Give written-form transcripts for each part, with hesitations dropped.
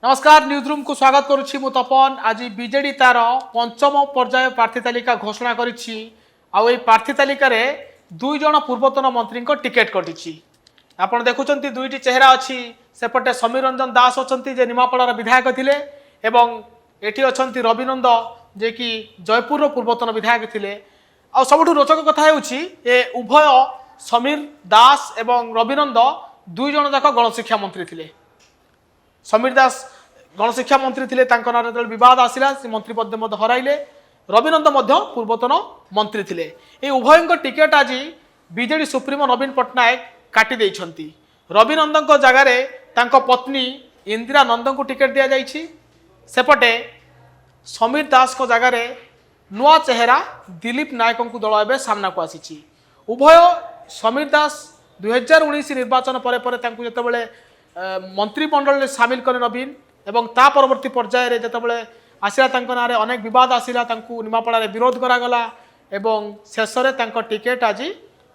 नमस्कार news room को स्वागत करुच्ची मु तपन। आज बीजेडी तार पंचम पर्याय प्रार्थी तालिका घोषणा करिछि। आउ ए प्रार्थी तालिका रे दुई जन पूर्वतन मंत्री टिकेट कटिछि। आपण देखुचंती दुईटी चेहरा अछि। सेपटे समीर रंजन दास अछंती जे निमापड़ार विधायक थिले एवं एठी अछंती रविनंद जे कि जयपुर पूर्वतन विधायक थिले। आ सबठु रोचक कथा हेउछि ए उभय समीर दास एवं रविनंद दुई जन जाक गणशिक्षा मंत्री थिले। समीर दास गणशिक्षा मंत्री थे नारे बद आसला से मंत्री पद हराइले। रविनंद पूर्वतन मंत्री थे। ये उभय टिकेट आज बीजेडी सुप्रीमो नवीन पट्टनायक काटी देइछंती। रविनंद जगार पत्नी इंदिरा नंद को टिकेट दि जाइछि। सेपटे समीर दास को जगार नुआ चेहरा दिलीप नायक को दल एवं सामना को आसी। उभय समीर दास 2019 निर्वाचन पर जितेबाला मंत्रिमंडल सामिल करे नवीन एवं ता परवर्ती पर्यायर जितेबाला आसला ना अनेक बद आसला निमापड़ा विरोध करागला एवं शेष में टिकेट आज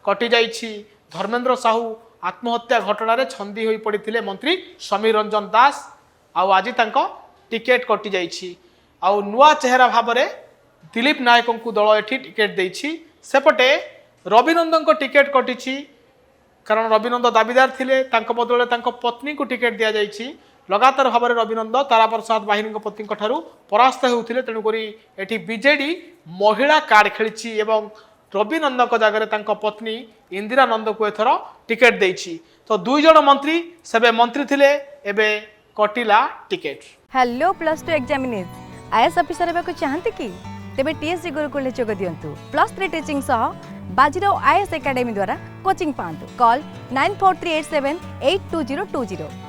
कटि जाइछि। धर्मेंद्र साहू आत्महत्या घटना छंदी होई पड़ते मंत्री समीर रंजन दास आज टिकेट कटि जाइछि। आउ नुआ चेहरा भाव में दिलीप नायक को दल एठी टिकेट देइछि। सेपटे रविनंदन टिकेट कटिछि कारण रविनंद दाबीदार थिले बदले पत्नी को टिकेट दि जाइछि। लगातार भाव में रविनंद तारा प्रसाद बाहिनी पत्नी ठारू परास्त होते तेणुक एठी बीजेडी महिला कार्ड खेली एवं रविनंद जगह पत्नी इंदिरा नंद को एथर टिकेट देइछि। तो दुई जन मंत्री सेबे मंत्री थिले एबे कटिला ticket. Hello +2 examinees IAS officer हेबाकु चाहंती कि तेबे टीएससी गुरुकुल जोग दियंतु। +3 टीचिंग सह बाजीराव आईएएस एकेडमी द्वारा कोचिंग पांतु। कॉल 9438782020।